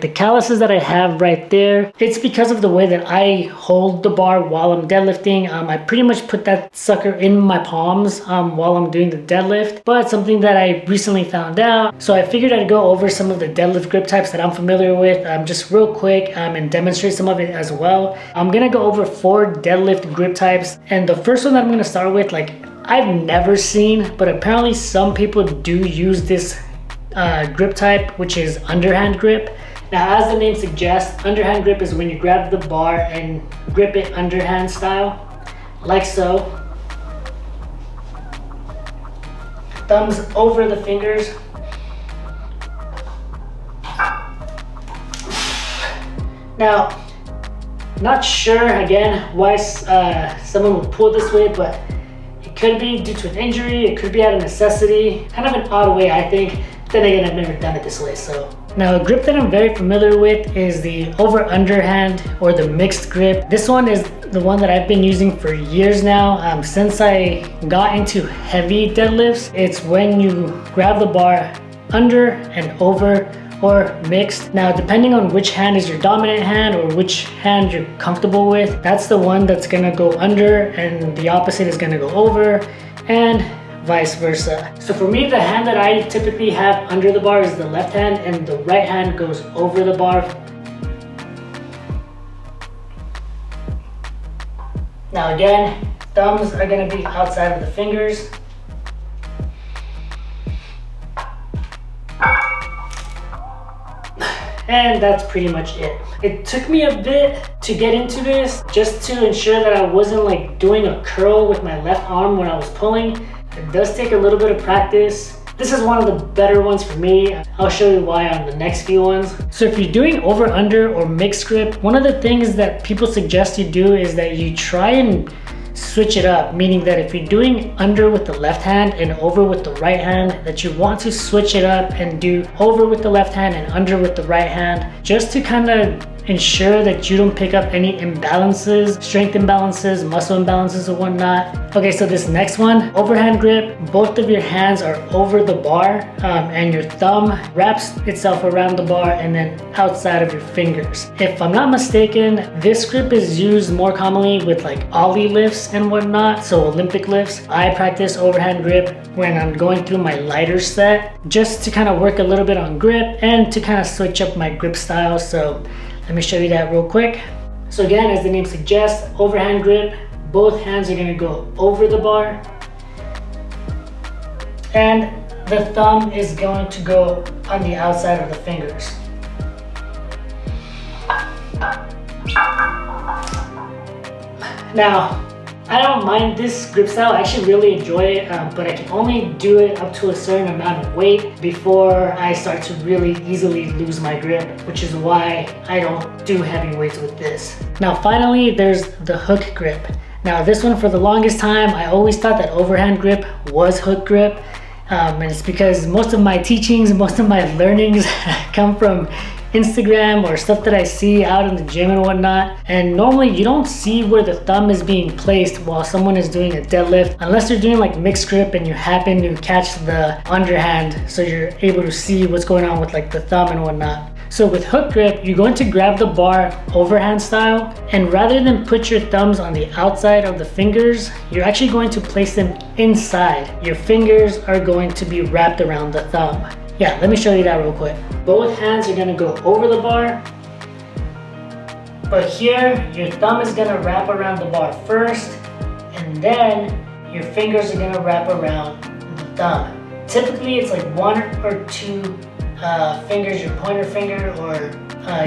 The calluses that I have right there, it's because of the way that I hold the bar while I'm deadlifting. I pretty much put that sucker in my palms while I'm doing the deadlift, but something that I recently found out. So I figured I'd go over some of the deadlift grip types that I'm familiar with just real quick and demonstrate some of it as well. I'm gonna go over 4 deadlift grip types, and the first one that I'm gonna start with, like, I've never seen, but apparently some people do use this grip type, which is underhand grip. Now, as the name suggests, underhand grip is when you grab the bar and grip it underhand style, like so. Thumbs over the fingers. Now, not sure again why someone would pull this way, but it could be due to an injury, it could be out of necessity. Kind of an odd way, I think. Then again, I've never done it this way, so. Now, a grip that I'm very familiar with is the over-underhand or the mixed grip. This one is the one that I've been using for years now. Since I got into heavy deadlifts, it's when you grab the bar under and over or mixed. Now, depending on which hand is your dominant hand or which hand you're comfortable with, that's the one that's gonna go under and the opposite is gonna go over, and vice versa. So for me, the hand that I typically have under the bar is the left hand, and the right hand goes over the bar. Now again, thumbs are gonna be outside of the fingers. And that's pretty much it. It took me a bit to get into this, just to ensure that I wasn't like doing a curl with my left arm when I was pulling. It does take a little bit of practice. This is one of the better ones for me. I'll show you why on the next few ones. So if you're doing over, under, or mixed grip, one of the things that people suggest you do is that you try and switch it up, meaning that if you're doing under with the left hand and over with the right hand, that you want to switch it up and do over with the left hand and under with the right hand, just to kind of ensure that you don't pick up any imbalances, strength imbalances, muscle imbalances, or whatnot. Okay, so this next one, overhand grip, both of your hands are over the bar and your thumb wraps itself around the bar and then outside of your fingers. If I'm not mistaken, this grip is used more commonly with like Ollie lifts and whatnot, so Olympic lifts. I practice overhand grip when I'm going through my lighter set, just to kind of work a little bit on grip and to kind of switch up my grip style. So let me show you that real quick. So again, as the name suggests, overhand grip, both hands are gonna go over the bar, and the thumb is going to go on the outside of the fingers. Now, I don't mind this grip style. I actually really enjoy it, but I can only do it up to a certain amount of weight before I start to really easily lose my grip, which is why I don't do heavy weights with this. Now, finally, there's the hook grip. Now, this one, for the longest time, I always thought that overhand grip was hook grip. And it's because most of my teachings, most of my learnings come from Instagram or stuff that I see out in the gym and whatnot. And normally you don't see where the thumb is being placed while someone is doing a deadlift, unless you're doing like mixed grip and you happen to catch the underhand, so you're able to see what's going on with like the thumb and whatnot. So with hook grip, you're going to grab the bar overhand style, and rather than put your thumbs on the outside of the fingers, you're actually going to place them inside. Your fingers are going to be wrapped around the thumb. Yeah, let me show you that real quick. Both hands are gonna go over the bar, but here your thumb is gonna wrap around the bar first, and then your fingers are gonna wrap around the thumb. Typically it's like 1 or 2 fingers, your pointer finger or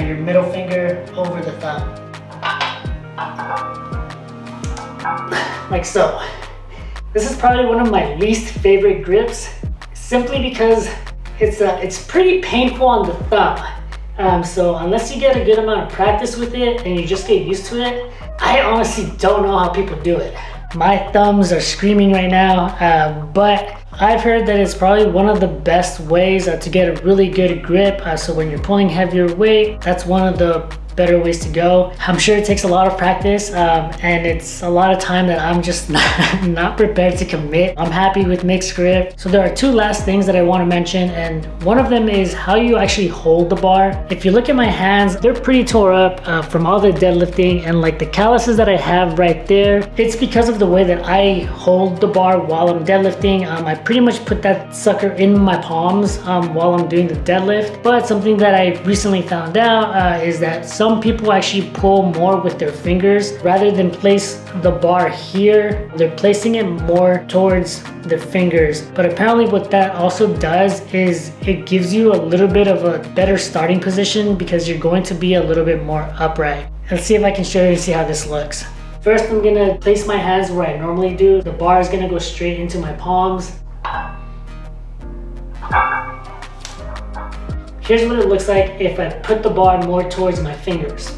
your middle finger over the thumb. Like so. This is probably one of my least favorite grips, simply because it's pretty painful on the thumb. So unless you get a good amount of practice with it and you just get used to it, I honestly don't know how people do it. My thumbs are screaming right now, but I've heard that it's probably one of the best ways to get a really good grip. So when you're pulling heavier weight, that's one of the better ways to go. I'm sure it takes a lot of practice and it's a lot of time that I'm just not prepared to commit. I'm happy with mixed grip. So there are two last things that I want to mention, and one of them is how you actually hold the bar. If you look at my hands, they're pretty tore up from all the deadlifting, and like the calluses that I have right there, it's because of the way that I hold the bar while I'm deadlifting. I pretty much put that sucker in my palms while I'm doing the deadlift. But something that I recently found out is that some people actually pull more with their fingers rather than place the bar here. They're placing it more towards their fingers. But apparently what that also does is it gives you a little bit of a better starting position because you're going to be a little bit more upright. Let's see if I can show you and see how this looks. First, I'm gonna place my hands where I normally do. The bar is gonna go straight into my palms. Here's what it looks like if I put the bar more towards my fingers.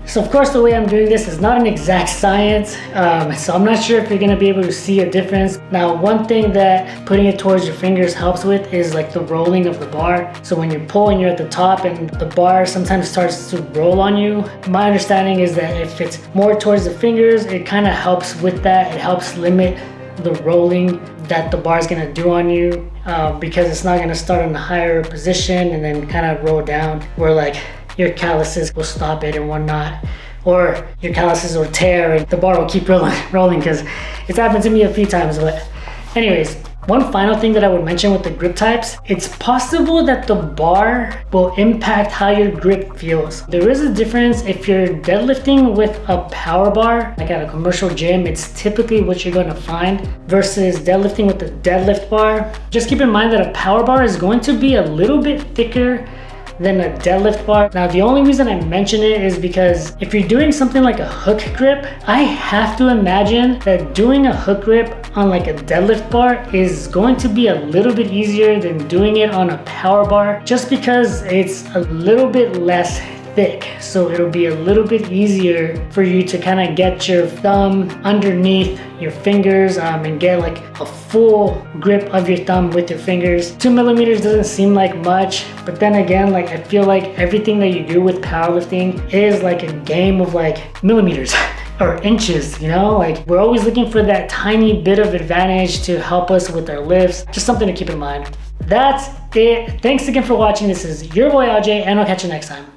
So of course the way I'm doing this is not an exact science, so I'm not sure if you're gonna be able to see a difference. Now, one thing that putting it towards your fingers helps with is like the rolling of the bar. So when you pull and you're at the top and the bar sometimes starts to roll on you, my understanding is that if it's more towards the fingers, it kind of helps with that. It helps limit the rolling that the bar is gonna do on you because it's not gonna start in a higher position and then kind of roll down where like your calluses will stop it and whatnot, or your calluses will tear and the bar will keep rolling because it's happened to me a few times. But anyways, one final thing that I would mention with the grip types, it's possible that the bar will impact how your grip feels. There is a difference if you're deadlifting with a power bar, like at a commercial gym, it's typically what you're gonna find, versus deadlifting with the deadlift bar. Just keep in mind that a power bar is going to be a little bit thicker than a deadlift bar. Now, the only reason I mention it is because if you're doing something like a hook grip, I have to imagine that doing a hook grip on like a deadlift bar is going to be a little bit easier than doing it on a power bar, just because it's a little bit less thick. So it'll be a little bit easier for you to kind of get your thumb underneath your fingers and get like a full grip of your thumb with your fingers. 2 millimeters doesn't seem like much, but then again, like I feel like everything that you do with powerlifting is like a game of like millimeters or inches, you know? Like we're always looking for that tiny bit of advantage to help us with our lifts. Just something to keep in mind. That's it. Thanks again for watching. This is your boy LJ, and I'll catch you next time.